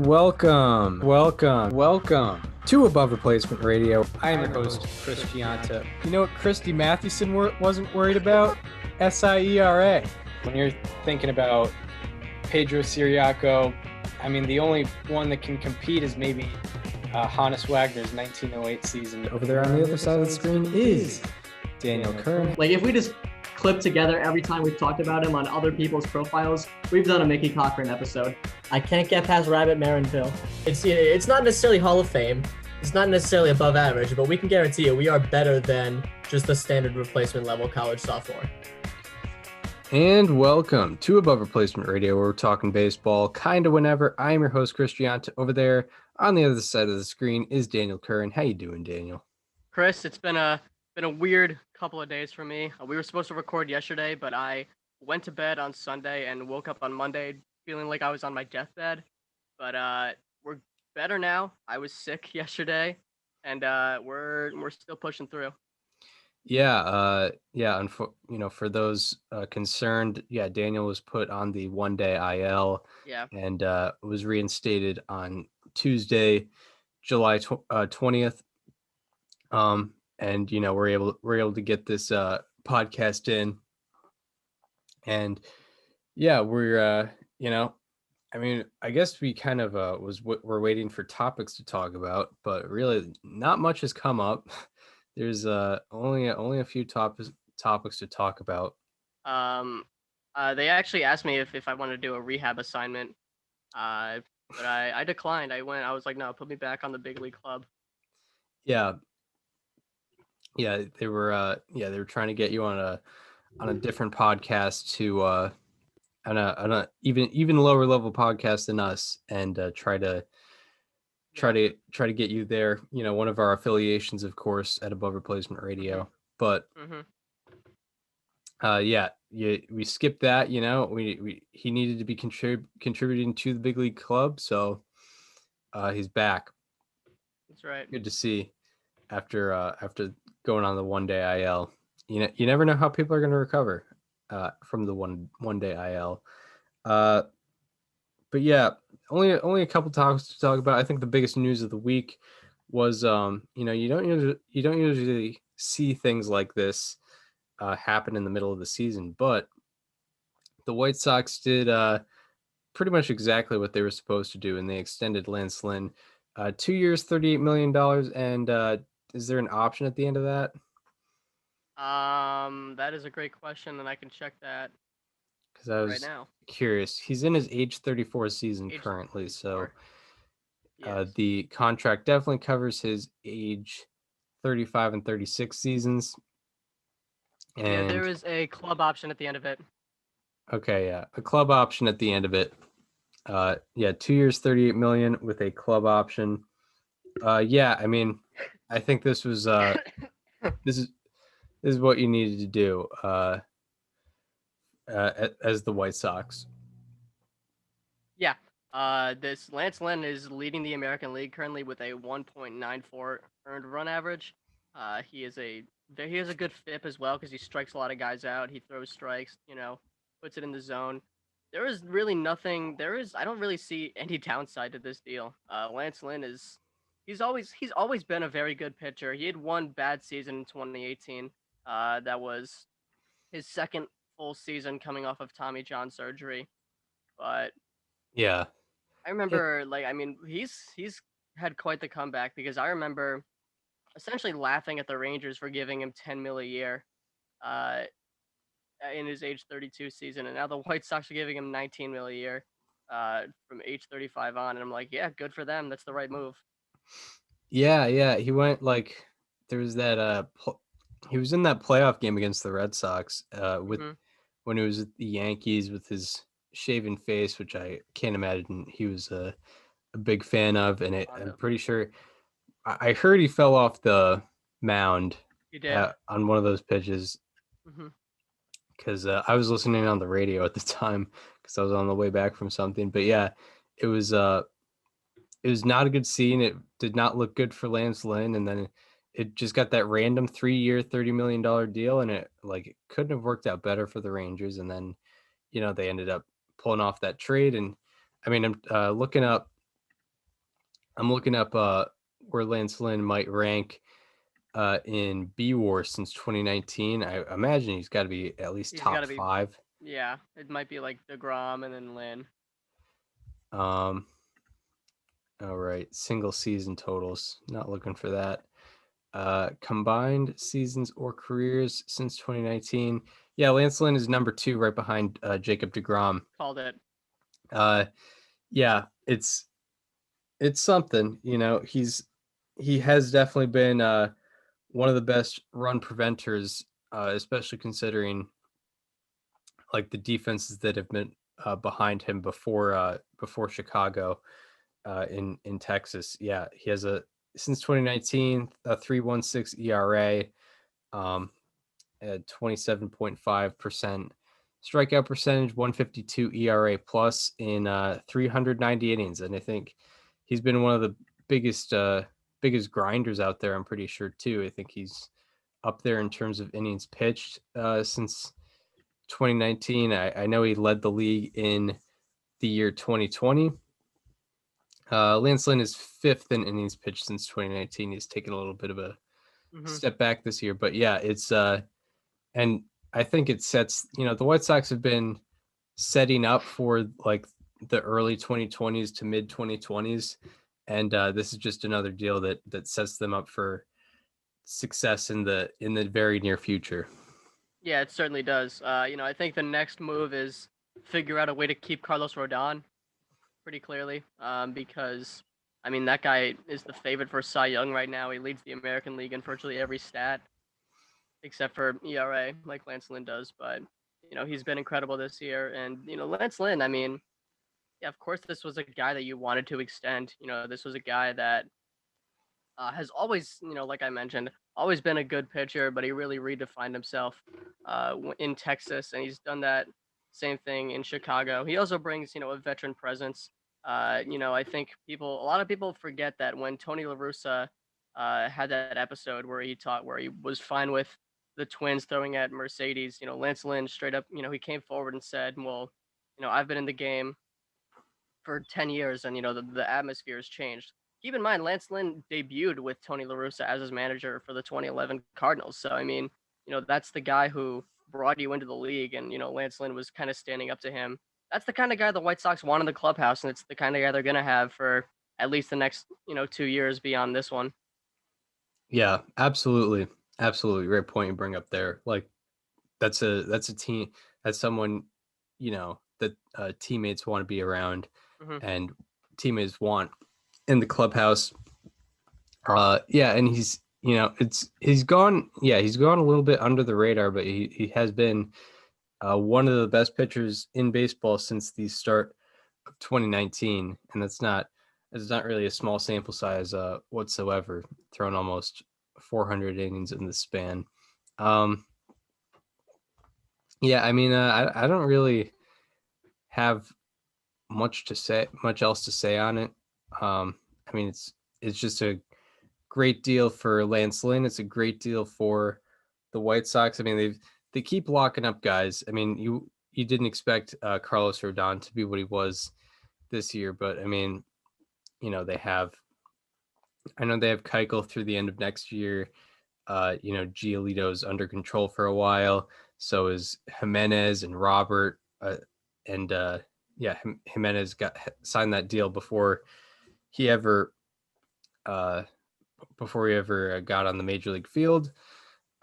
welcome to Above Replacement Radio. I am your host, Chris Gianta. You know what Christy Mathewson wasn't worried about? SIERA. When you're thinking about Pedro Siriaco, I mean, the only one that can compete is maybe Hannes Wagner's 1908 season. Over there on the other side of the screen is Daniel Curran. Like, if we just clip together every time we've talked about him on other people's profiles, we've done a Mickey Cochran episode. I can't get past Rabbit Marinville. It's not necessarily Hall of Fame. It's not necessarily above average, but we can guarantee you we are better than just the standard replacement level college sophomore. And welcome to Above Replacement Radio, where we're talking baseball kind of whenever. I am your host, Chris Gianta. Over there on the other side of the screen is Daniel Curran. How you doing, Daniel? Chris, it's been a weird couple of days for me. We were supposed to record yesterday, but I went to bed on Sunday and woke up on Monday feeling like I was on my deathbed. But we're better now. I was sick yesterday, and we're still pushing through. And for those concerned, Daniel was put on the 1-day IL. Yeah. And was reinstated on Tuesday, July 20th. And we're able to get this podcast in, and we're I guess we kind of we're waiting for topics to talk about, but really not much has come up. There's only a few topics to talk about. They actually asked me if I wanted to do a rehab assignment, but I declined. I was like, no, put me back on the big league club. Yeah, they were trying to get you on a different podcast to on a even lower level podcast than us, and try to get you there. One of our affiliations, of course, at Above Replacement Radio. But we skipped that. He needed to be contributing to the big league club, so he's back. That's right. Good to see after going on the 1-day IL. You never know how people are going to recover from the one-day IL. But only a couple topics to talk about. I think the biggest news of the week was you don't usually see things like this happen in the middle of the season, but the White Sox did pretty much exactly what they were supposed to do, and they extended Lance Lynn 2 years, $38 million, and is there an option at the end of that? That is a great question, and I can check that because I was right now curious. He's in his age 34 season currently, 34. So yes. The contract definitely covers his age 35 and 36 seasons. And there is a club option at the end of it. Okay, a club option at the end of it. 2 years, $38 million with a club option. I think this was this is what you needed to do as the White Sox. This Lance Lynn is leading the American League currently with a 1.94 earned run average. He has a good FIP as well because he strikes a lot of guys out. He throws strikes, puts it in the zone. There is really nothing. I don't really see any downside to this deal. Lance Lynn he's always been a very good pitcher. He had one bad season in 2018. That was his second full season coming off of Tommy John surgery. But yeah, I remember he's had quite the comeback, because I remember essentially laughing at the Rangers for giving him $10 million a year in his age 32 season, and now the White Sox are giving him $19 million a year from age 35 on, and I'm like, yeah, good for them. That's the right move. Yeah. He went there was that he was in that playoff game against the Red Sox when he was at the Yankees with his shaven face, which I can't imagine he was a big fan of, and I'm pretty sure I heard he fell off the mound on one of those pitches because I was listening on the radio at the time because I was on the way back from something. But yeah, it was not a good scene. It did not look good for Lance Lynn, and then it just got that random 3-year, $30 million deal, and it couldn't have worked out better for the Rangers. And then, they ended up pulling off that trade. And I mean, I'm looking up I'm looking up where Lance Lynn might rank in B War since 2019. I imagine he's got to be at least He's got top to be. 5. Yeah, it might be like deGrom and then Lynn. All right, single season totals. Not looking for that. Combined seasons or careers since 2019. Yeah, Lance Lynn is number 2, right behind Jacob deGrom. Called it. Yeah, it's something. He has definitely been one of the best run preventers, especially considering like the defenses that have been behind him before Chicago in Texas. Yeah, he has since 2019 a 3.16 ERA, at 27.5% strikeout percentage, 152 ERA plus in 390 innings, and I think he's been one of the biggest grinders out there. I'm pretty sure too. I think he's up there in terms of innings pitched since 2019. I know he led the league in the year 2020. Lance Lynn is 5th in innings pitched since 2019. He's taken a little bit of a step back this year, but yeah, it's and I think it sets, the White Sox have been setting up for like the early 2020s to mid 2020s, and this is just another deal that sets them up for success in the very near future. Yeah, it certainly does. I think the next move is figure out a way to keep Carlos Rodon pretty clearly, because I mean that guy is the favorite for Cy Young right now. He leads the American League in virtually every stat except for ERA, like Lance Lynn does. But he's been incredible this year, and Lance Lynn. I mean, yeah, of course, this was a guy that you wanted to extend. This was a guy that has always, like I mentioned, always been a good pitcher, but he really redefined himself in Texas, and he's done that same thing in Chicago. He also brings, a veteran presence. I think a lot of people forget that when Tony La Russa had that episode where he was fine with the Twins throwing at Mercedes, Lance Lynn straight up, he came forward and said, well, I've been in the game for 10 years and the atmosphere has changed. Keep in mind, Lance Lynn debuted with Tony La Russa as his manager for the 2011 Cardinals. So I mean, that's the guy who brought you into the league, and Lance Lynn was kind of standing up to him. That's the kind of guy the White Sox want in the clubhouse, and it's the kind of guy they're gonna have for at least the next 2 years beyond this one. Yeah, absolutely. Great point you bring up there. Like that's a team, that's someone, that teammates want to be around, and teammates want in the clubhouse. Yeah, and he's gone a little bit under the radar, but he has been one of the best pitchers in baseball since the start of 2019, and it's not really a small sample size whatsoever, thrown almost 400 innings in the span. Yeah, I mean, I don't really have much else to say on it. I mean, it's just a great deal for Lance Lynn. It's a great deal for the White Sox. I mean, they keep locking up guys. I mean, you didn't expect Carlos Rodon to be what he was this year, but I mean, I know they have Keuchel through the end of next year. Giolito's under control for a while. So is Jimenez and Robert. And Jimenez signed that deal before he ever got on the major league field.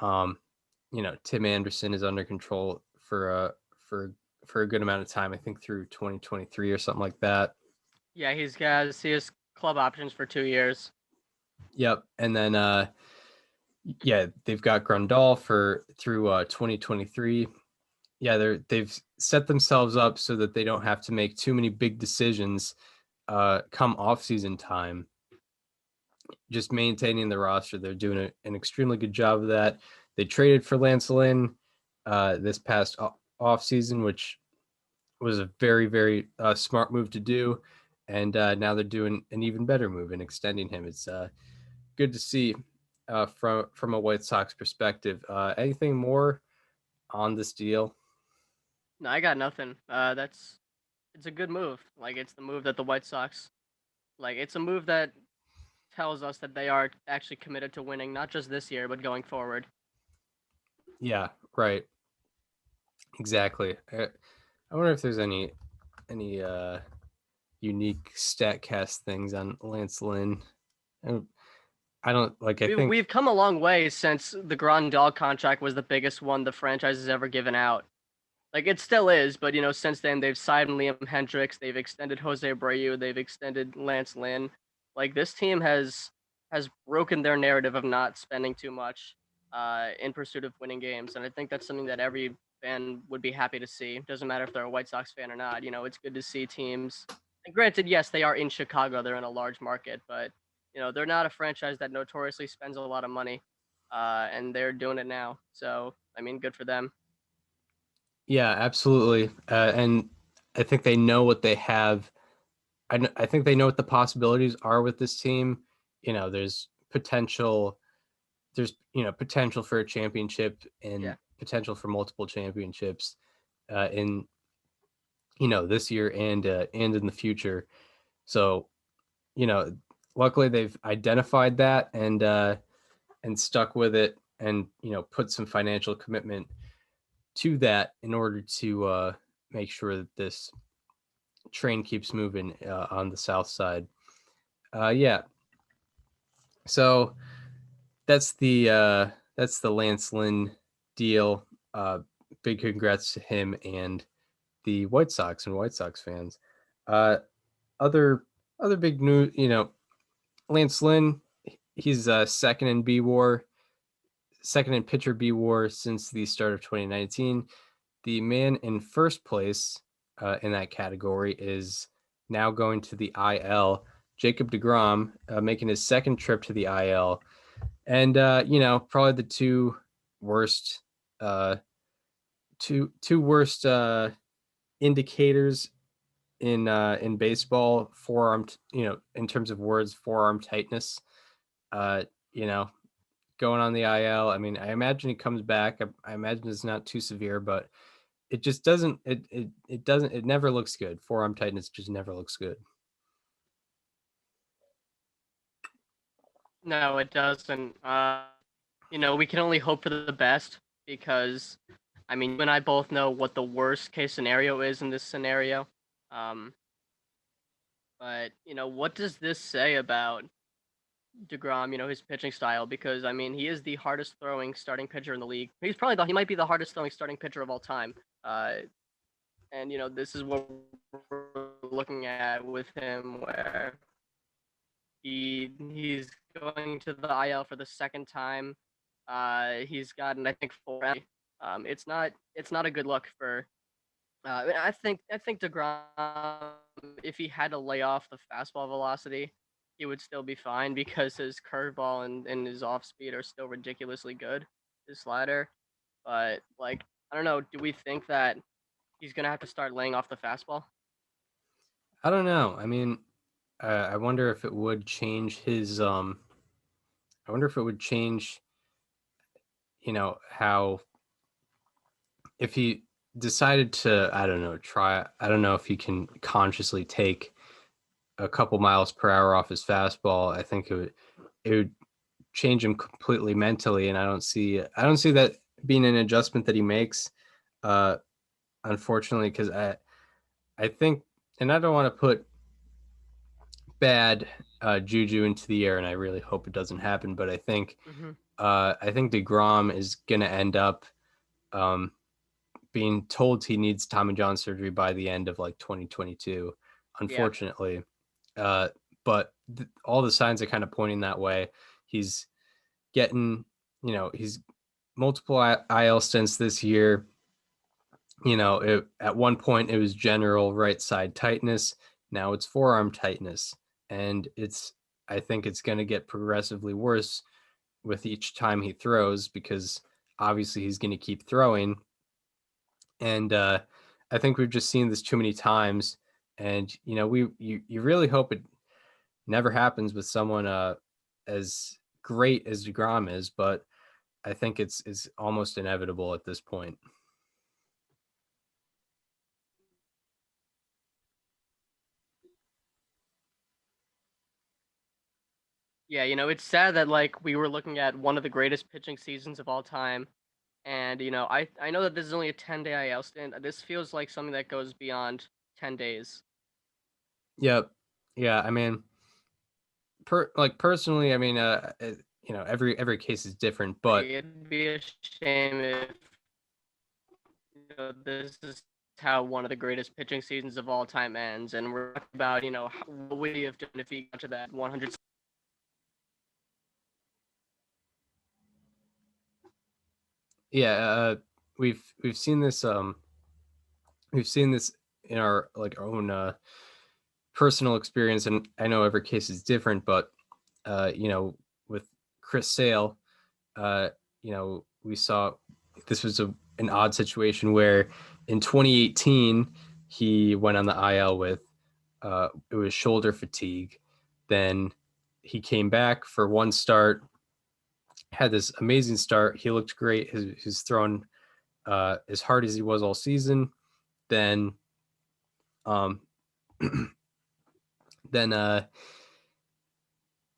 Tim Anderson is under control for a good amount of time. I think through 2023 or something like that. Yeah, he has club options for 2 years. Yep, and then they've got Grandal through 2023. Yeah, they've set themselves up so that they don't have to make too many big decisions come off-season time. Just maintaining the roster. They're doing an extremely good job of that. They traded for Lance Lynn this past off-season, which was a very, very smart move to do. And now they're doing an even better move in extending him. It's good to see from a White Sox perspective. Anything more on this deal? No, I got nothing. It's a good move. Like, it's the move that the White Sox Like it's a move that tells us that they are actually committed to winning, not just this year, but going forward. Yeah, right. Exactly. I wonder if there's any unique Statcast things on Lance Lynn. I don't like. I think We've come a long way since the Grandal contract was the biggest one the franchise has ever given out. Like it still is, but since then they've signed Liam Hendricks, they've extended Jose Abreu, they've extended Lance Lynn. Like this team has broken their narrative of not spending too much in pursuit of winning games, and I think that's something that every fan would be happy to see. Doesn't matter if they're a White Sox fan or not. It's good to see teams. And granted, yes, they are in Chicago, they're in a large market, but they're not a franchise that notoriously spends a lot of money, and they're doing it now. So I mean, good for them. yeah, absolutely. And I think they know what they have. I think they know what the possibilities are with this team. There's potential. There's potential for a championship and Yeah. potential for multiple championships in this year and in the future. So luckily they've identified that and stuck with it, and put some financial commitment to that in order to make sure that this train keeps moving on the south side. Yeah. So that's the Lance Lynn deal. Big congrats to him and the White Sox and White Sox fans. Other other big news, Lance Lynn, he's second in pitcher B WAR since the start of 2019. The man in first place in that category is now going to the IL. Jacob deGrom making his second trip to the IL, and probably the two worst indicators in baseball: forearm, in terms of words, forearm tightness. Uh, you know, Going on the IL. I mean, I imagine he comes back. I imagine it's not too severe, but it just doesn't. It doesn't. It never looks good. Forearm tightness just never looks good. No, it doesn't. We can only hope for the best because, I mean, you and I both know what the worst case scenario is in this scenario. Um, but what does this say about deGrom? His pitching style, because I mean, he is the hardest throwing starting pitcher in the league. He might be the hardest throwing starting pitcher of all time. And this is what we're looking at with him, where he's going to the IL for the second time. He's gotten, I think, four. It's not a good look for. I think deGrom, if he had to lay off the fastball velocity, he would still be fine because his curveball and his off speed are still ridiculously good. His slider, but like I don't know. Do we think that he's gonna have to start laying off the fastball? I don't know. I mean, I wonder if it would change his. I wonder if it would change. How if he decided to, I don't know, try. I don't know if he can consciously take a couple miles per hour off his fastball. I think it would change him completely mentally, and I don't see that being an adjustment that he makes. Uh, Unfortunately, because I think, and I don't want to put bad juju into the air, and I really hope it doesn't happen. But Mm-hmm. I think deGrom is gonna end up um, being told he needs Tommy John surgery by the end of like 2022. Yeah. Unfortunately, uh, but all the signs are kind of pointing that way. He's getting, he's multiple IL stints this year. At one point it was general right side tightness. Now it's forearm tightness, and I think it's going to get progressively worse with each time he throws, because obviously he's going to keep throwing. And I think we've just seen this too many times, and you really hope it never happens with someone as great as deGrom is, but I think it's almost inevitable at this point. Yeah, it's sad that like we were looking at one of the greatest pitching seasons of all time. And I know that this is only a 10-day IL stint. This feels like something that goes beyond 10 days. Yep. Yeah, I mean, personally, I mean, every case is different, Like, but it'd be a shame if this is how one of the greatest pitching seasons of all time ends, and we're talking about what would he have done if he got to that 100. yeah, we've seen this in our like own personal experience, and I know every case is different, but with Chris Sale, uh, we saw this was an odd situation where in 2018 he went on the IL with it was shoulder fatigue. Then he came back for one start, had this amazing start. He looked great. He's thrown as hard as he was all season. Then, um, then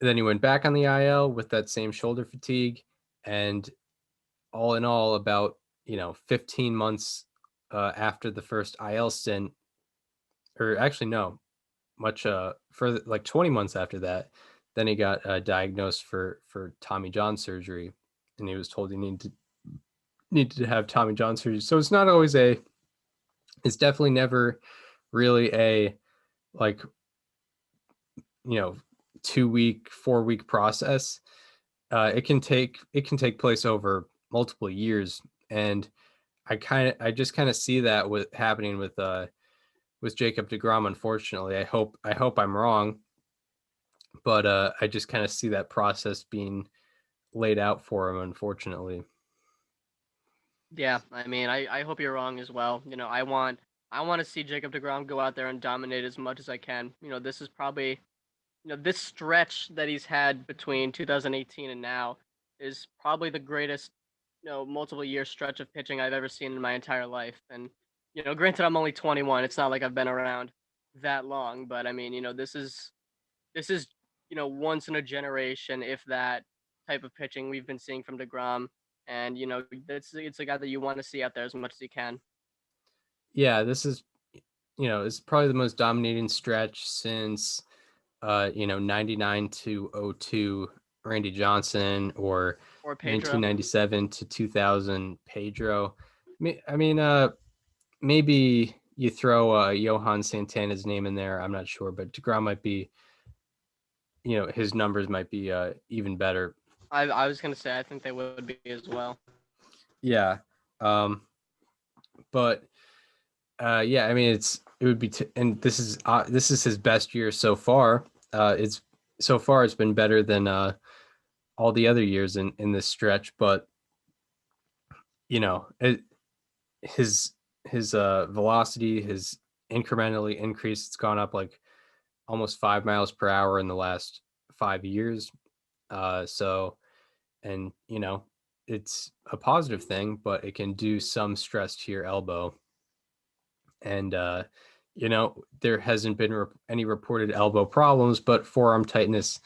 then he went back on the IL with that same shoulder fatigue, and all in all, about 15 months after the first IL stint, or actually no, much further, like 20 months after that, then he got diagnosed for Tommy John surgery, and he was told he needed to have Tommy John surgery. So it's not always it's definitely never really a like 2-week, 4-week process. It can take place over multiple years, and I just kind of see that with happening with Jacob deGrom. Unfortunately, I hope I'm wrong, but I just kind of see that process being laid out for him, unfortunately. Yeah, I mean, I hope you're wrong as well. I want to see Jacob deGrom go out there and dominate as much as I can. This is probably this stretch that he's had between 2018 and now is probably the greatest multiple year stretch of pitching I've ever seen in my entire life. And granted, I'm only 21. It's not like I've been around that long, but I mean, this is once in a generation, if that, type of pitching we've been seeing from deGrom. And it's a guy that you want to see out there as much as you can. Yeah, this is it's probably the most dominating stretch since 99 to 02 Randy Johnson, or Or Pedro. 1997 to 2000 Pedro. I mean, maybe you throw Johan Santana's name in there. I'm not sure, but deGrom might be, his numbers might be even better. I was gonna say I think they would be as well. Yeah. But yeah, I mean, it would be, and this is his best year so far. It's been better than all the other years in this stretch, but his velocity has incrementally increased. It's gone up like almost 5 miles per hour in the last 5 years. So, and it's a positive thing, but it can do some stress to your elbow. And there hasn't been any reported elbow problems, but forearm tightness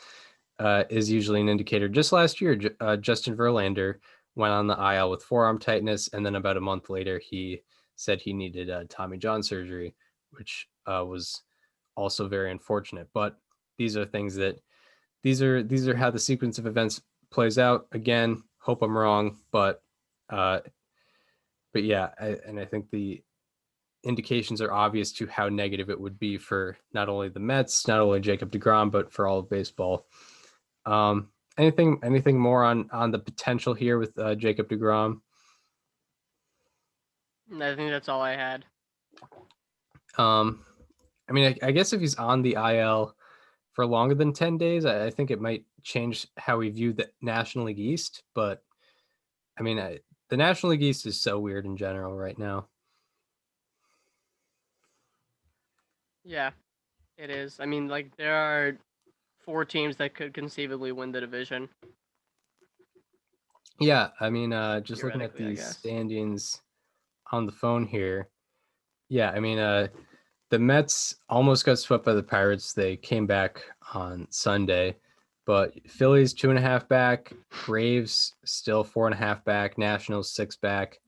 is usually an indicator. Just last year, Justin Verlander went on the IL with forearm tightness, and then about a month later, he said he needed Tommy John surgery, which was also very unfortunate. But these are things that these are how the sequence of events plays out. Again, hope I'm wrong, but yeah, I think the indications are obvious to how negative it would be for not only the Mets, not only Jacob deGrom, but for all of baseball. Anything more on the potential here with Jacob deGrom? I think that's all I had. I mean, I guess if he's on the IL for longer than 10 days, I think it might change how we view the National League East. But I mean, the National League East is so weird in general right now. Yeah, it is. I mean, like, there are 4 teams that could conceivably win the division. Yeah, I mean, just looking at Theoretically, I these guess. standings on the phone here. Yeah, I mean, the Mets almost got swept by the Pirates. They came back on Sunday, But Phillies 2.5 back, Braves still 4.5 back, Nationals 6 back.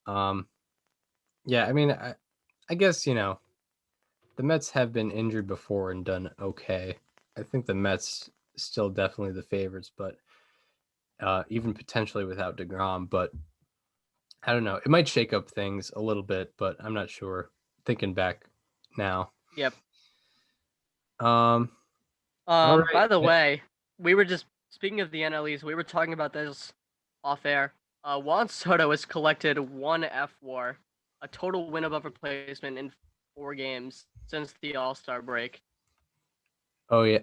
Yeah, I mean, I guess, you know, the Mets have been injured before and done okay. I think the Mets still definitely the favorites, but even potentially without deGrom. But I don't know. It might shake up things a little bit, but I'm not sure. Thinking back now. Yep. All right. By the way, we were just speaking of the NLEs. We were talking about this off air. Juan Soto has collected 1 F-WAR, a total win above replacement in 4 games since the All-Star break. Oh yeah,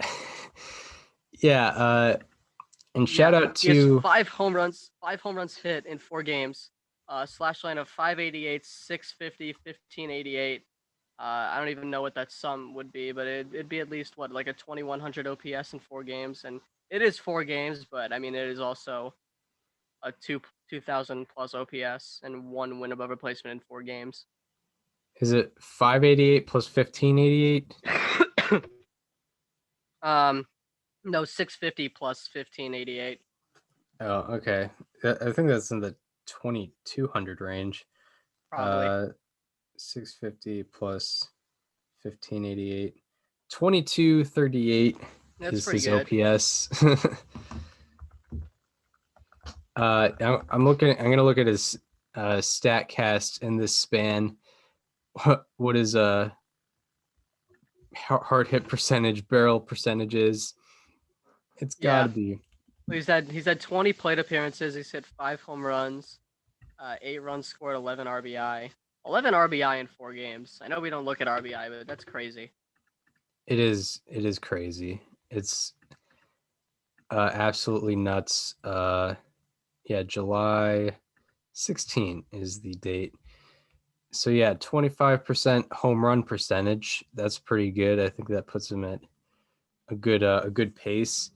yeah. And shout out He has to 5 home runs hit in 4 games. Slash line of 588, 650, 1588. I don't even know what that sum would be, but it'd be at least what, like a 2100 OPS in 4 games, and it is 4 games, but I mean it is also a 2000 plus OPS and 1 win above replacement in 4 games. is it 588 plus 1588? No, 650 plus 1588. Oh, okay. I think that's in the 2200 range. Probably. 650 plus 1588. 2238 That's is pretty his good. OPS. I'm gonna look at his StatCast in this span. What is hard hit percentage, barrel percentages? It's got to be. He's had 20 plate appearances. He's hit 5 home runs, 8 runs scored, 11 RBI. 11 RBI in 4 games. I know we don't look at RBI, but that's crazy. It is crazy. It's absolutely nuts. Yeah, July 16 is the date. So yeah, 25% home run percentage. That's pretty good. I think that puts him at a good pace.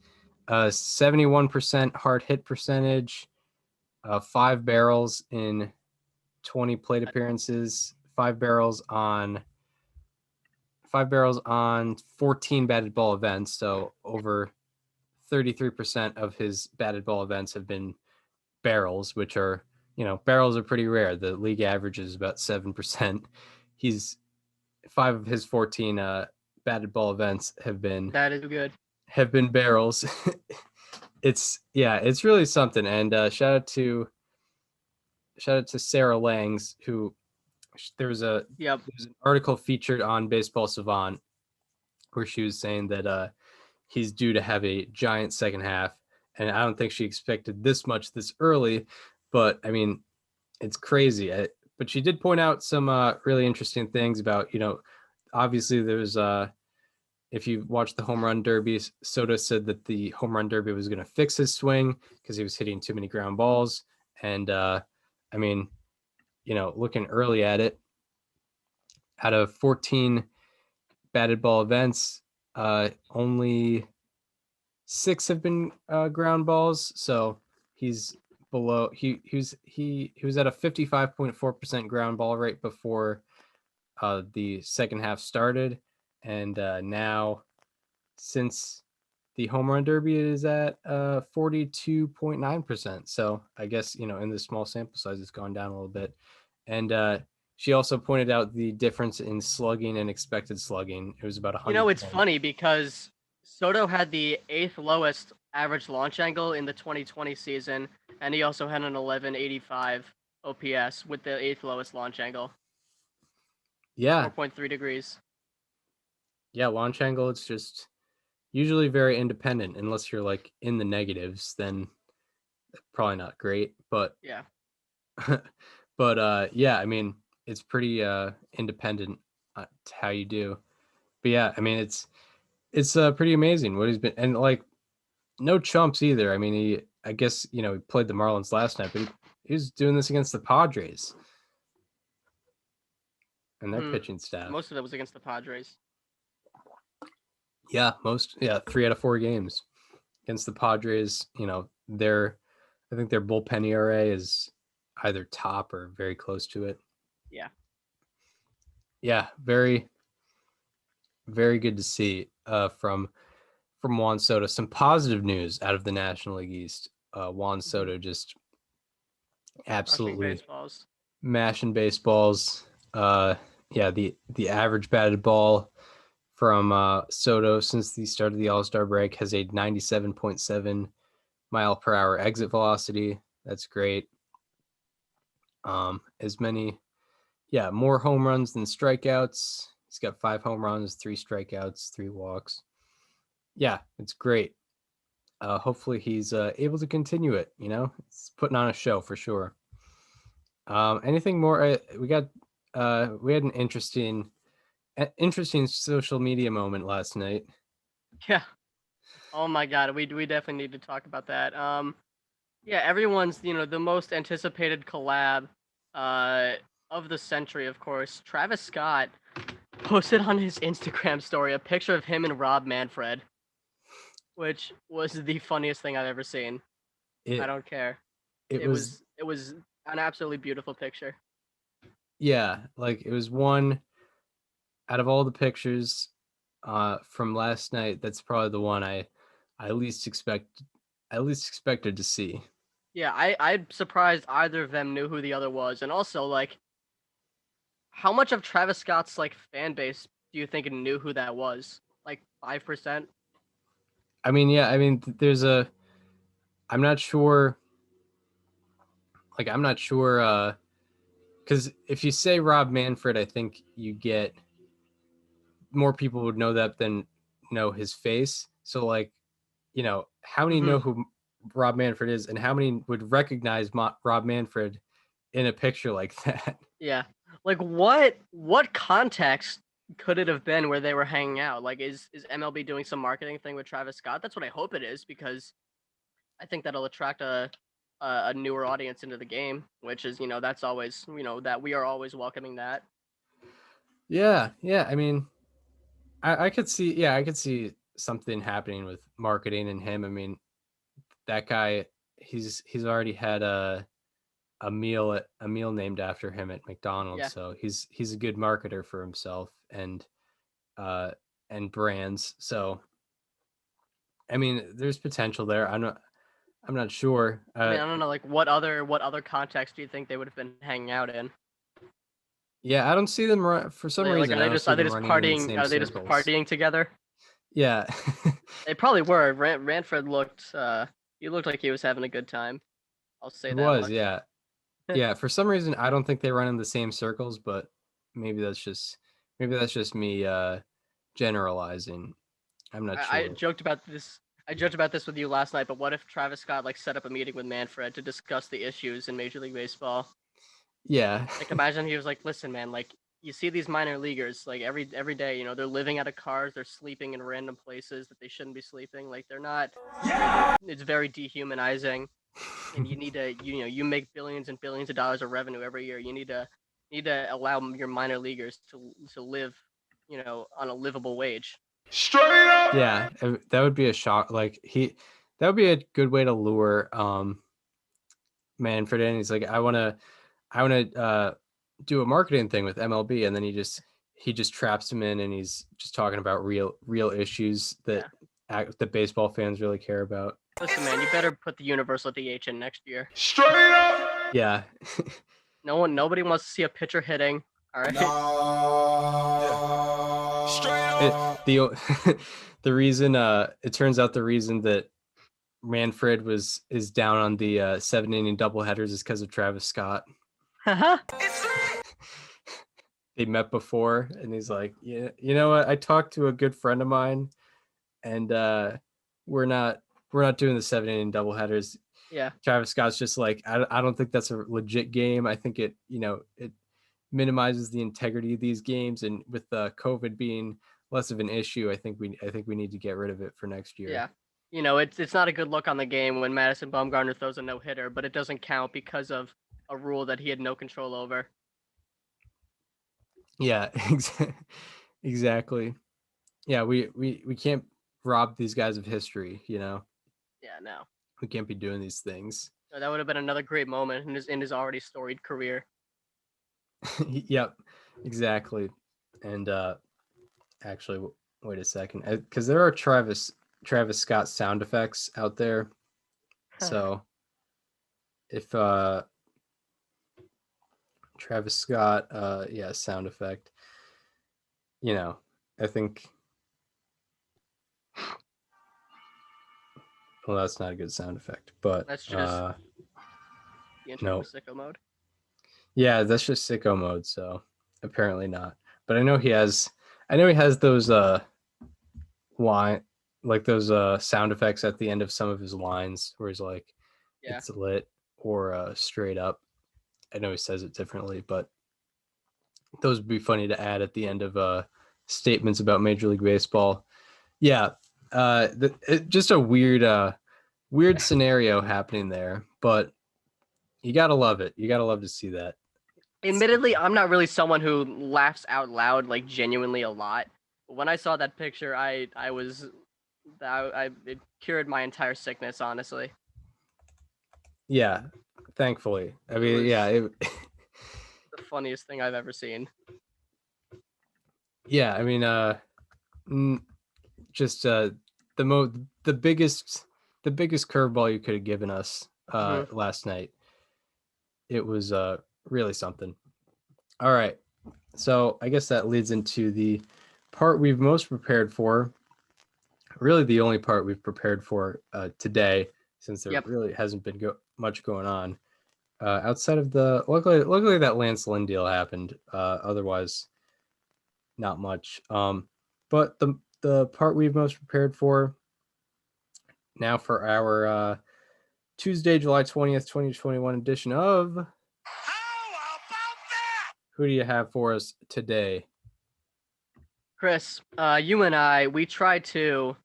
71% hard hit percentage. 5 barrels in 20 plate appearances. 5 barrels on 14 batted ball events. So over 33% of his batted ball events have been barrels, which are, you know, barrels are pretty rare. The league average is about 7%. He's 5 of his 14 batted ball events have been barrels. It's really something. And shout out to Sarah Langs, who there was an article featured on Baseball Savant where she was saying that he's due to have a giant second half, and I don't think she expected this much this early, but I mean, it's crazy. But she did point out some really interesting things about, you know, obviously there's if you watch the home run derby, Soto said that the home run derby was going to fix his swing because he was hitting too many ground balls. And I mean, you know, looking early at it, out of 14 batted ball events, only 6 have been ground balls. So he's below. He was at a 55.4% ground ball rate before the second half started, and now since the home run derby is at 42.9%. So I guess, you know, in this small sample size, it's gone down a little bit. And she also pointed out the difference in slugging and expected slugging. It was about 100. You know, it's funny because Soto had the 8th lowest average launch angle in the 2020 season, and he also had an 1185 OPS with the 8th lowest launch angle. Yeah. 4.3 degrees. Yeah, launch angle, it's just usually very independent. Unless you're like in the negatives, then probably not great. But yeah. But yeah, I mean, it's pretty independent to how you do. But yeah, I mean, it's pretty amazing what he's been, and like no chumps either. I mean, I guess, you know, he played the Marlins last night, but he was doing this against the Padres and their pitching staff. Most of it was against the Padres. Yeah, 3 out of 4 games against the Padres. You know, I think their bullpen ERA is either top or very close to it. Yeah. Yeah, very, very good to see from from Juan Soto. Some positive news out of the National League East. Juan Soto just absolutely baseballs. mashing baseballs. Yeah, the average batted ball from Soto since the start of the All-Star break has a 97.7 mile per hour exit velocity. That's great. More home runs than strikeouts. He's got 5 home runs, 3 strikeouts, 3 walks. Yeah, it's great. Hopefully he's able to continue it. It's putting on a show for sure. Anything more? We had an interesting social media moment last night. Yeah. Oh my God, we definitely need to talk about that. Yeah, everyone's the most anticipated collab of the century, of course. Travis Scott posted on his Instagram story a picture of him and Rob Manfred, which was the funniest thing I've ever seen. I don't care. It was an absolutely beautiful picture. Yeah, like it was one out of all the pictures from last night. That's probably the one I least expected to see. Yeah, I'm surprised either of them knew who the other was, and also like, how much of Travis Scott's like fan base do you think knew who that was? Like 5%? I mean, yeah, I'm not sure. Like, I'm not sure. Because if you say Rob Manfred, I think you get more people would know that than know his face. So, like, how many know who Rob Manfred is, and how many would recognize Rob Manfred in a picture like that? Yeah. Like what context could it have been where they were hanging out? Like is MLB doing some marketing thing with Travis Scott? That's what I hope it is, because I think that'll attract a newer audience into the game, which is, that's always, that we are always welcoming that. Yeah. I mean, I could see something happening with marketing and him. I mean, that guy, he's already had a meal named after him at McDonald's. Yeah. So he's a good marketer for himself and brands. So I mean, there's potential there. I'm not sure. I mean, I don't know, like what other context do you think they would have been hanging out in? Yeah, I don't see them for some reason. Are they just partying? Are they just partying together? Yeah. They probably were. Manfred looked he looked like he was having a good time. I'll say that much. Yeah. Yeah, for some reason I don't think they run in the same circles, but maybe that's just me generalizing. I'm not sure. I joked about this with you last night, but what if Travis Scott like set up a meeting with Manfred to discuss the issues in Major League Baseball? Yeah. Like, imagine he was like, "Listen, man, like you see these minor leaguers, like every day, they're living out of cars, they're sleeping in random places that they shouldn't be sleeping. Like they're not. It's very dehumanizing, and you need to, you make billions and billions of dollars of revenue every year. You need to allow your minor leaguers to live, on a livable wage." Straight up. Yeah, that would be a shock. Like that would be a good way to lure Manfred in. He's like, I want to do a marketing thing with MLB, and then he just traps him in, and he's just talking about real issues that that baseball fans really care about. Listen, man, you better put the universal DH in next year. Straight up. Yeah. Nobody wants to see a pitcher hitting. All right. No. Straight up. The reason it turns out the reason that Manfred is down on the 7-inning doubleheaders is because of Travis Scott. They met before, and he's like, yeah, you know what? I talked to a good friend of mine, and we're not doing the 7-inning doubleheaders. Yeah. Travis Scott's just like, I don't think that's a legit game. I think it minimizes the integrity of these games, and with COVID being less of an issue, I think we need to get rid of it for next year. Yeah. It's not a good look on the game when Madison Bumgarner throws a no-hitter, but it doesn't count because of a rule that he had no control over. Yeah, exactly. Yeah, we can't rob these guys of history, Yeah, no. We can't be doing these things. So that would have been another great moment in his already storied career. Yep, exactly. And actually, wait a second, because there are Travis Travis Scott sound effects out there. So if Travis Scott, sound effect, I think, well, that's not a good sound effect, but That's just the intro no. to sicko mode. Yeah, that's just sicko mode, so apparently not. But I know he has those line, like those sound effects at the end of some of his lines where he's like, Yeah. it's lit, or straight up. I know he says it differently, but those would be funny to add at the end of statements about Major League Baseball. Yeah, just a weird scenario happening there, but you gotta love it. You gotta love to see that. Admittedly, I'm not really someone who laughs out loud like genuinely a lot. But when I saw that picture, it cured my entire sickness, honestly. Yeah, thankfully. I mean, was- yeah, The funniest thing I've ever seen. yeah. I mean, just the biggest curveball you could have given us last night. It was really something. All right, so I guess that leads into the part we've most prepared for. Really, the only part we've prepared for today, since there really hasn't been much going on outside of the luckily that Lance Lynn deal happened. Otherwise, not much. But the part we've most prepared for now for our Tuesday, July 20th, 2021 edition of How about that? Who Do You Have For Us Today? Chris, you and I, we try to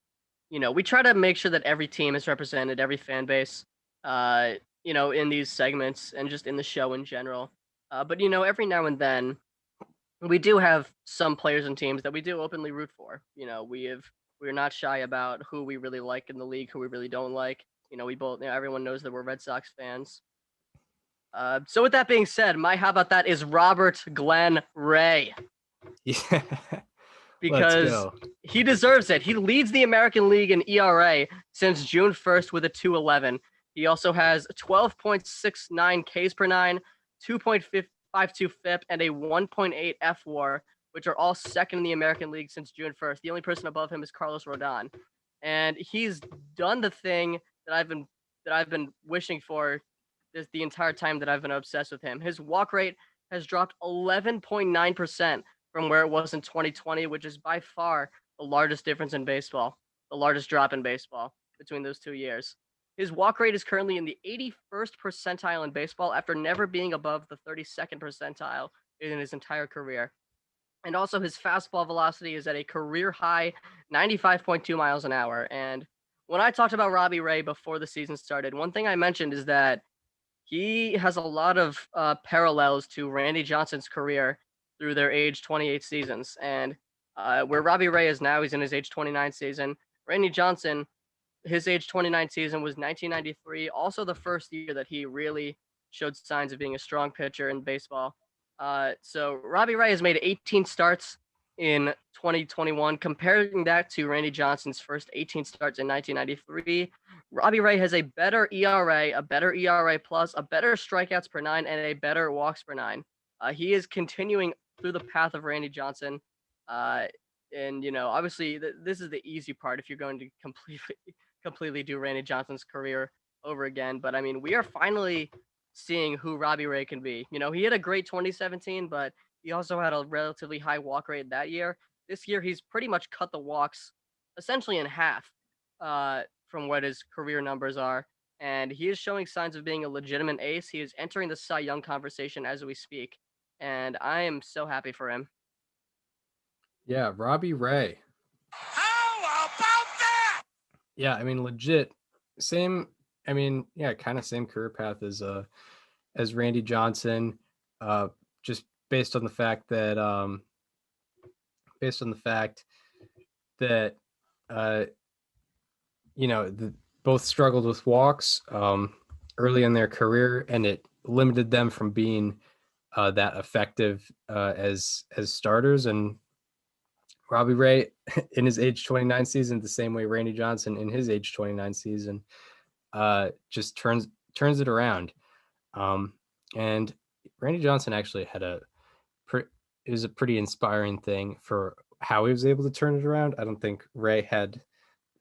make sure that every team is represented, every fan base, in these segments and just in the show in general. But every now and then, we do have some players and teams that we do openly root for. We're not shy about who we really like in the league, who we really don't like. We both, everyone knows that we're Red Sox fans. So with that being said, my how about that is Robert Glenn Ray. Yeah. Because he deserves it. He leads the American League in ERA since June 1st with a 2.11. He also has 12.69 Ks per nine, 2.52 FIP, and a 1.8 FWAR, which are all second in the American League since June 1st. The only person above him is Carlos Rodon. And he's done the thing that I've been wishing for the entire time that I've been obsessed with him. His walk rate has dropped 11.9% from where it was in 2020, which is by far the largest difference in baseball, the largest drop in baseball between those 2 years. His walk rate is currently in the 81st percentile in baseball after never being above the 32nd percentile in his entire career. And also his fastball velocity is at a career high 95.2 miles an hour. And when I talked about Robbie Ray before the season started, one thing I mentioned is that he has a lot of parallels to Randy Johnson's career through their age 28 seasons. And where Robbie Ray is now, he's in his age 29 season. Randy Johnson, his age 29 season was 1993, also the first year that he really showed signs of being a strong pitcher in baseball. So Robbie Ray has made 18 starts in 2021. Comparing that to Randy Johnson's first 18 starts in 1993, Robbie Ray has a better ERA, a better ERA plus, a better strikeouts per nine, and a better walks per nine. He is continuing through the path of Randy Johnson. And obviously this is the easy part if you're going to completely do Randy Johnson's career over again. But I mean, we are finally seeing who Robbie Ray can be. He had a great 2017, but he also had a relatively high walk rate that year. This year, he's pretty much cut the walks essentially in half from what his career numbers are. And he is showing signs of being a legitimate ace. He is entering the Cy Young conversation as we speak. And I am so happy for him. Yeah, Robbie Ray. How about that? Yeah, I mean, legit. Same. I mean, yeah, kind of same career path as Randy Johnson. Just based on the fact that both struggled with walks early in their career, and it limited them from being that effective as starters. And Robbie Ray in his age 29 season, the same way Randy Johnson in his age 29 season, just turns it around. And Randy Johnson actually had it was a pretty inspiring thing for how he was able to turn it around. I don't think Ray had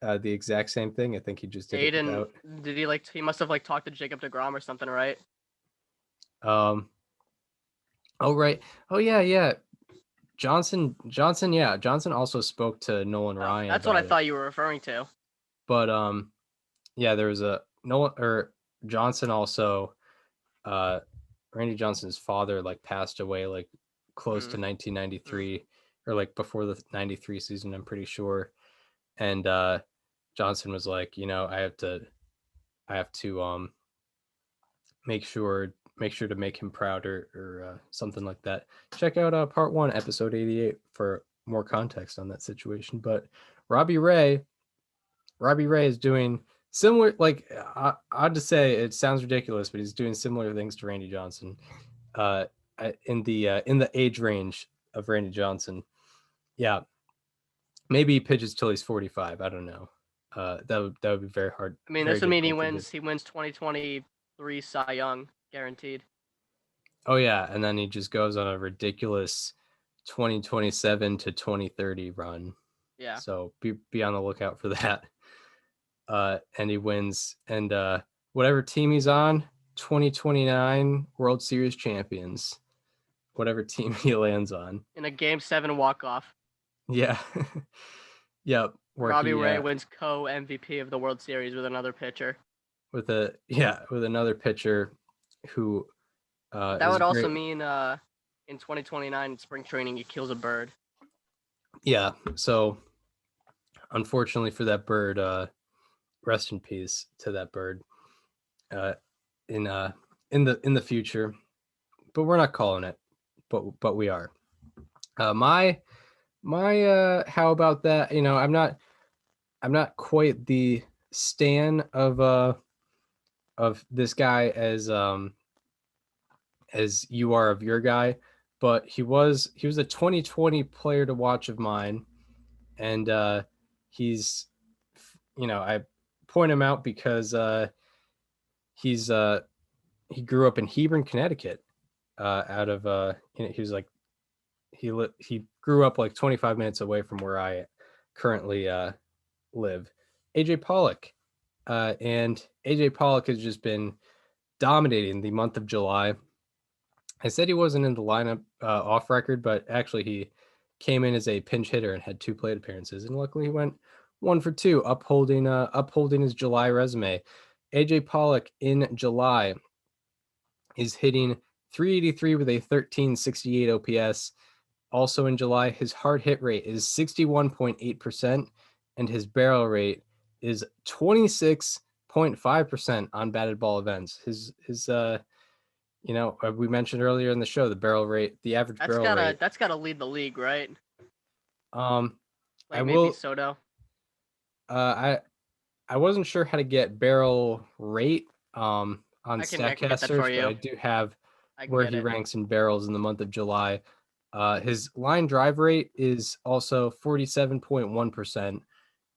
the exact same thing. I think he just did it Aiden, without. did he must have like talked to Jacob deGrom or something, right? Oh right. Oh yeah. Johnson. Yeah, Johnson also spoke to Nolan Oh, Ryan. that's what I about it. thought you were referring to. But yeah, there was a Nolan or Johnson also. Randy Johnson's father like passed away like close to 1993 or like before the 93 season, I'm pretty sure. And Johnson was like, I have to make sure to make him proud or something like that. Check out part 1, episode 88 for more context on that situation. But Robbie Ray is doing similar, like odd to say, it sounds ridiculous, but he's doing similar things to Randy Johnson, in the age range of Randy Johnson. Yeah, maybe he pitches till he's 45. I don't know. That would be very hard. I mean, this would mean he wins 2023 Cy Young guaranteed. Oh yeah, and then he just goes on a ridiculous 2027 to 2030 run. Yeah. So be on the lookout for that. And he wins, and whatever team he's on, 2029 World Series champions. Whatever team he lands on. In a Game 7 walk-off. Yeah. Yep. Robbie Ray wins co-MVP of the World Series with another pitcher. With another pitcher who that would also mean in 2029 spring training he kills a bird. Yeah. So unfortunately for that bird, rest in peace to that bird. In the future. But we're not calling it. But we are. My how about that? I'm not quite the stan of this guy as you are of your guy, but he was a 2020 player to watch of mine, and he's I point him out because he grew up in Hebron, Connecticut, out of he was like he grew up like 25 minutes away from where I currently live. AJ Pollock, and AJ Pollock has just been dominating the month of July. I said he wasn't in the lineup off record, but actually he came in as a pinch hitter and had 2 plate appearances, and luckily he went 1 for 2, upholding his July resume. AJ Pollock in July is hitting .383 with a 1368 OPS. Also in July, his hard hit rate is 61.8%, and his barrel rate is 26.5% on batted ball events. His we mentioned earlier in the show, the average barrel rate. That's gotta lead the league, right? Like maybe Soto. I wasn't sure how to get barrel rate on Statcast, but I do have where he ranks in barrels in the month of July. His line drive rate is also 47.1%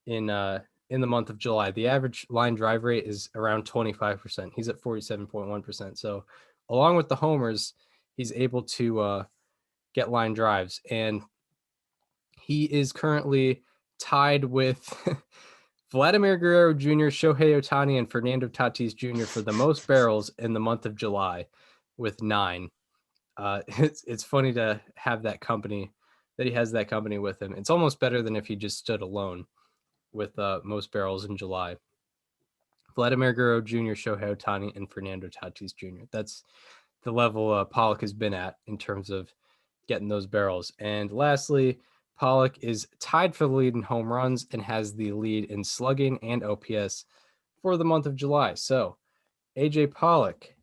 in the month of July. The average line drive rate is around 25%. He's at 47.1%. So along with the homers, he's able to get line drives, and he is currently tied with Vladimir Guerrero Jr., Shohei Ohtani, and Fernando Tatis Jr. for the most barrels in the month of July with 9. It's funny to have that company, that he has that company with him. It's almost better than if he just stood alone with most barrels in July. Vladimir Guerrero Jr., Shohei Ohtani, and Fernando Tatis Jr. That's the level Pollock has been at in terms of getting those barrels. And lastly, Pollock is tied for the lead in home runs and has the lead in slugging and OPS for the month of July. So, AJ Pollock.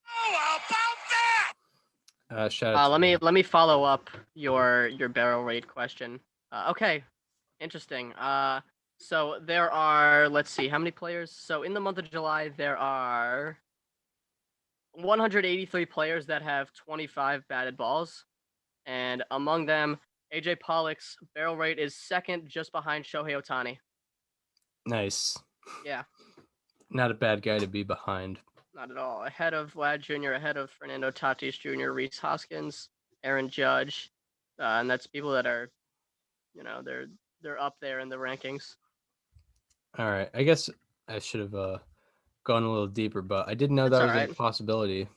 How about that? Shout out. Let me follow up your barrel rate question. Okay, interesting. So there are, let's see, how many players? So in the month of July, there are 183 players that have 25 batted balls, and among them, AJ Pollock's barrel rate is second, just behind Shohei Ohtani. Nice. Yeah. Not a bad guy to be behind. Not at all. Ahead of Vlad Jr., ahead of Fernando Tatis Jr., Reese Hoskins, Aaron Judge, and that's people that are, they're up there in the rankings. All right. I guess I should have gone a little deeper, but I didn't know That's that was all a right. possibility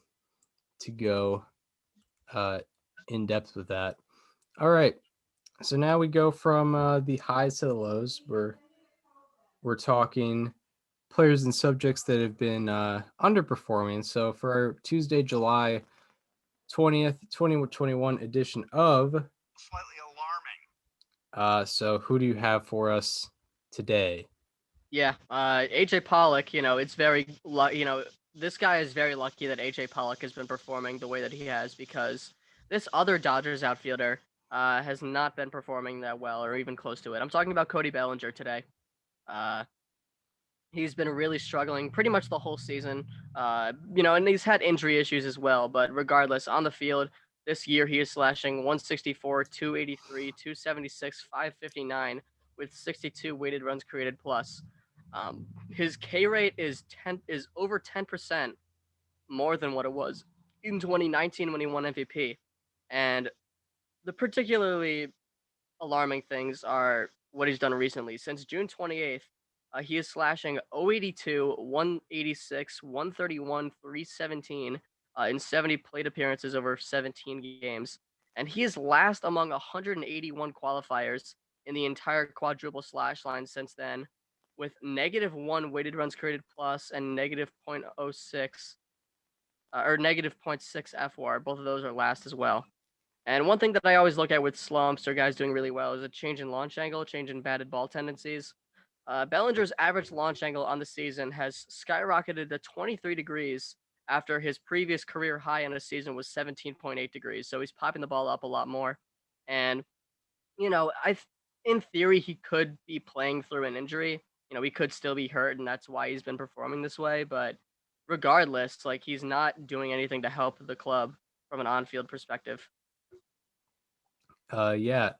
to go in depth with that. All right. So now we go from the highs to the lows. We're talking players and subjects that have been underperforming. So for our Tuesday, July 20th, 2021 edition of Slightly alarming. So who do you have for us today? Yeah, AJ Pollock, it's very, this guy is very lucky that AJ Pollock has been performing the way that he has, because this other Dodgers outfielder has not been performing that well or even close to it. I'm talking about Cody Bellinger today. He's been really struggling pretty much the whole season, and he's had injury issues as well. But regardless, on the field this year, he is slashing 164, 283, 276, 559 with 62 weighted runs created plus. His K rate is over 10% more than what it was in 2019 when he won MVP. And the particularly alarming things are what he's done recently. Since June 28th, he is slashing 082, 186, 131, 317 in 70 plate appearances over 17 games. And he is last among 181 qualifiers in the entire quadruple slash line since then, with -1 weighted runs created plus and -0.06 or -0.6 FWAR. Both of those are last as well. And one thing that I always look at with slumps or guys doing really well is a change in launch angle, change in batted ball tendencies. Bellinger's average launch angle on the season has skyrocketed to 23 degrees after his previous career high in a season was 17.8 degrees. So he's popping the ball up a lot more. And, in theory, he could be playing through an injury. He could still be hurt, and that's why he's been performing this way. But regardless, he's not doing anything to help the club from an on-field perspective. Yeah,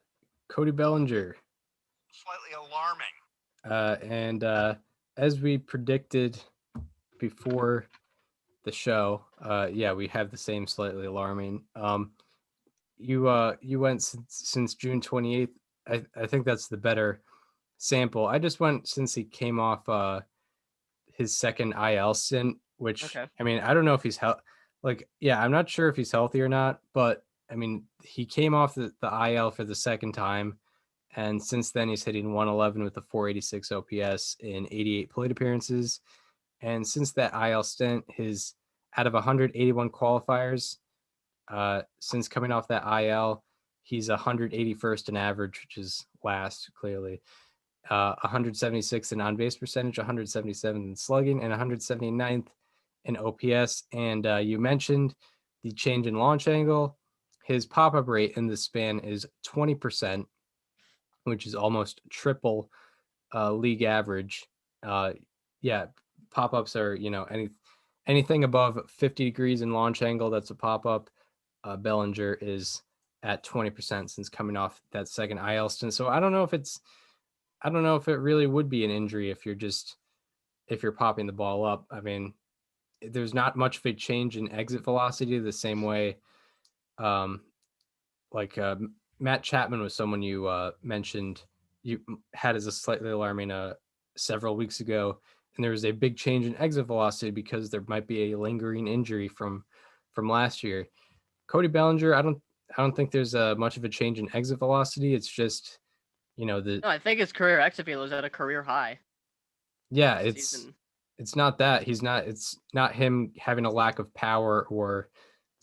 Cody Bellinger. Slightly alarming. And as we predicted before the show, yeah, we have the same slightly alarming. You went since June 28th. I think that's the better sample. I just went since he came off his second IL stint, which Okay. I mean, I don't know if he's I'm not sure if he's healthy or not, but I mean, he came off the IL for the second time, and since then he's hitting 111 with a 486 OPS in 88 plate appearances. And since that IL stint, his out of 181 qualifiers, since coming off that IL, he's 181st in average, which is last clearly. 176 in on-base percentage, 177 in slugging, and 179th in OPS. And you mentioned the change in launch angle. His pop-up rate in this span is 20%, which is almost triple league average. Yeah, pop-ups are, anything above 50 degrees in launch angle, that's a pop-up. Bellinger is at 20% since coming off that second IL stint. So I don't know if it really would be an injury if you're popping the ball up. I mean, there's not much of a change in exit velocity the same way. Matt Chapman was someone you mentioned you had as a slightly alarming several weeks ago, and there was a big change in exit velocity because there might be a lingering injury from last year. Cody Bellinger, I don't think there's much of a change in exit velocity. It's just No, I think his career exit velo is at a career high. Yeah, Season. it's not that it's not him having a lack of power or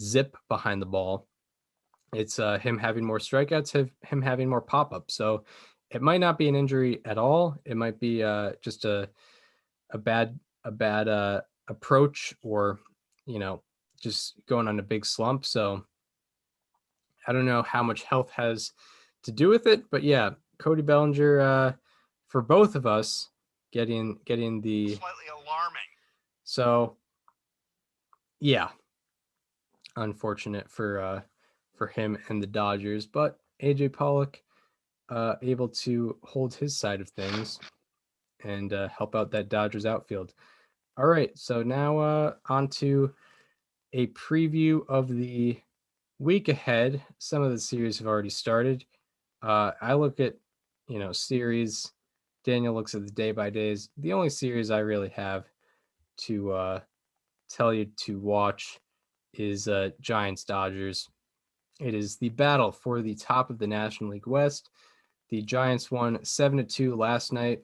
zip behind the ball. It's him having more strikeouts, him having more pop-ups. So it might not be an injury at all. It might be just a bad approach, or just going on a big slump. So I don't know how much health has to do with it, but yeah, Cody Bellinger for both of us getting the Slightly alarming. So yeah, unfortunate for him and the Dodgers, but AJ Pollock able to hold his side of things and help out that Dodgers outfield. All right, so now on to a preview of the week ahead. Some of the series have already started. I look at, series. Daniel looks at the day-by-days. The only series I really have to tell you to watch is Giants-Dodgers. It is the battle for the top of the National League West. The Giants won 7-2 last night,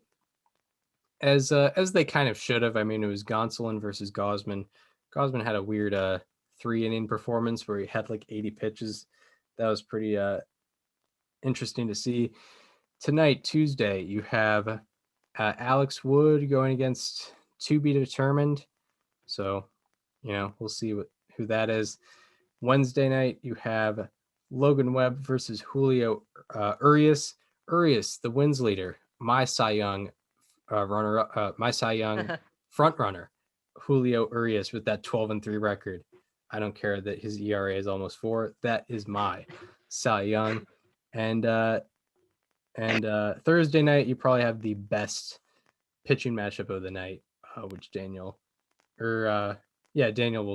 as they kind of should have. I mean, it was Gonsolin versus Gosman. Gosman had a weird 3-inning performance where he had like 80 pitches. That was pretty interesting to see. Tonight, Tuesday, you have Alex Wood going against to be determined. So, we'll see who that is. Wednesday night, you have Logan Webb versus Julio Urias. Urias, the wins leader, my Cy Young front runner, Julio Urias with that 12-3 record. I don't care that his ERA is almost 4. That is my Cy Young. And Thursday night, you probably have the best pitching matchup of the night, which Daniel will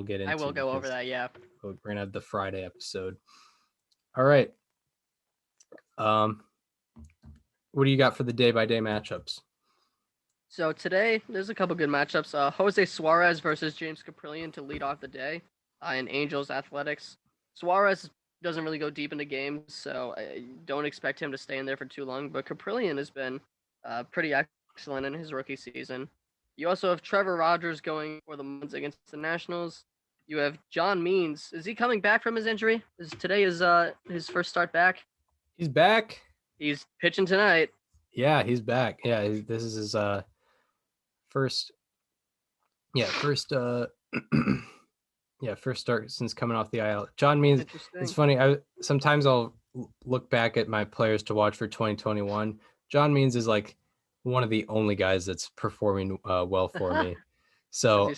get into. I will go over that, yeah. We're going to have the Friday episode. All right. What do you got for the day-by-day matchups? So today, there's a couple good matchups. Jose Suarez versus James Caprillion to lead off the day in Angels Athletics. Suarez doesn't really go deep into games, so I don't expect him to stay in there for too long, but Caprillion has been pretty excellent in his rookie season. You also have Trevor Rogers going for the Marlins against the Nationals. You have John Means. Is he coming back from his injury? Today is his first start back? He's back. He's pitching tonight. Yeah, he's back. Yeah, this is his first start since coming off the IL. John Means. It's funny. Sometimes I'll look back at my players to watch for 2021. John Means is like one of the only guys that's performing well for me. So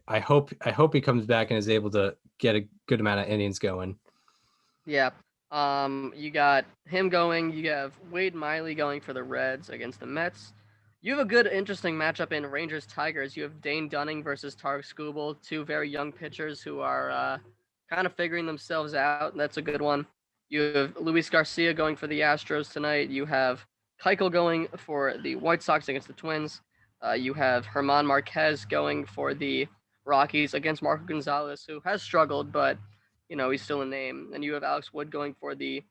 I hope he comes back and is able to get a good amount of innings going. Yeah. You got him going. You have Wade Miley going for the Reds against the Mets. You have a good, interesting matchup in Rangers-Tigers. You have Dane Dunning versus Tarek Skubal, two very young pitchers who are kind of figuring themselves out. And that's a good one. You have Luis Garcia going for the Astros tonight. You have Keuchel going for the White Sox against the Twins. You have Herman Marquez going for the Rockies against Marco Gonzalez, who has struggled, but he's still a name. And you have Alex Wood going for the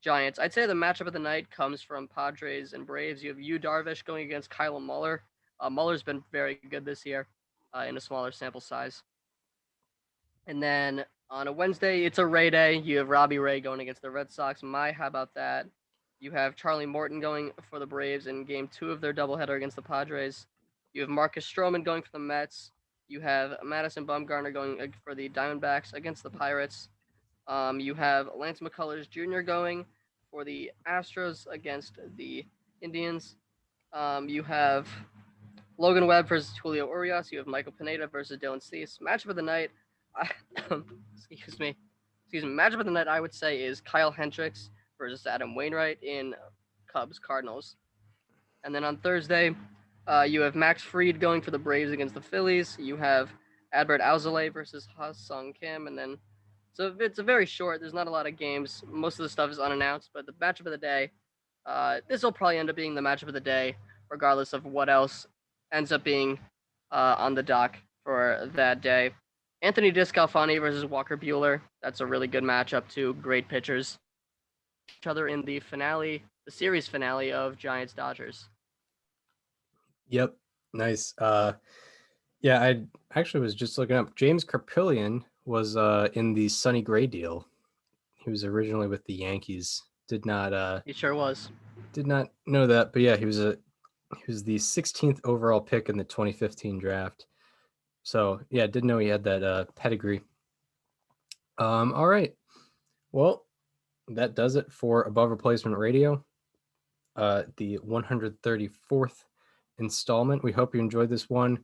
Giants. I'd say the matchup of the night comes from Padres and Braves. You have Yu Darvish going against Kyle Muller. Muller's been very good this year in a smaller sample size. And then on a Wednesday, it's a Ray day. You have Robbie Ray going against the Red Sox. How about that? You have Charlie Morton going for the Braves in Game 2 of their doubleheader against the Padres. You have Marcus Stroman going for the Mets. You have Madison Bumgarner going for the Diamondbacks against the Pirates. You have Lance McCullers Jr. going for the Astros against the Indians. You have Logan Webb versus Julio Urias. You have Michael Pineda versus Dylan Cease. Matchup of the night, matchup of the night I would say is Kyle Hendricks versus Adam Wainwright in Cubs-Cardinals. And then on Thursday, you have Max Fried going for the Braves against the Phillies. You have Adbert Alzolay versus Ha-Sung Kim. And then, so it's a very short, there's not a lot of games. Most of the stuff is unannounced, but the matchup of the day, this will probably end up being the matchup of the day, regardless of what else ends up being on the dock for that day. Anthony DeSclafani versus Walker Buehler. That's a really good matchup, two great pitchers. Each other in the finale, the series finale of Giants-Dodgers. Yep. Nice. Yeah, I actually was just looking up. James Caprillion was in the Sonny Gray deal. He was originally with the Yankees. Did not He sure was. Did not know that, but yeah, he was the 16th overall pick in the 2015 draft. So, yeah, didn't know he had that pedigree. All right. Well, that does it for Above Replacement Radio. The 134th installment. We hope you enjoyed this one.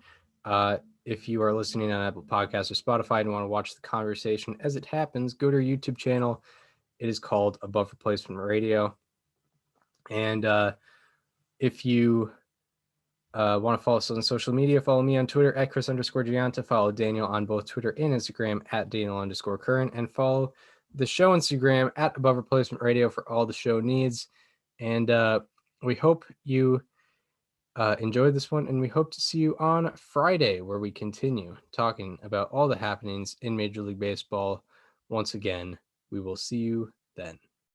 If you are listening on Apple Podcasts or Spotify and want to watch the conversation as it happens, go to our YouTube channel It is called Above Replacement Radio. And if you want to follow us on social media, follow me on Twitter at Chris_Gianta. Follow Daniel on both Twitter and Instagram at Daniel_current. And follow the show Instagram at Above Replacement Radio for all the show needs. And we hope you enjoyed this one, and we hope to see you on Friday, where we continue talking about all the happenings in Major League Baseball. Once again, we will see you then.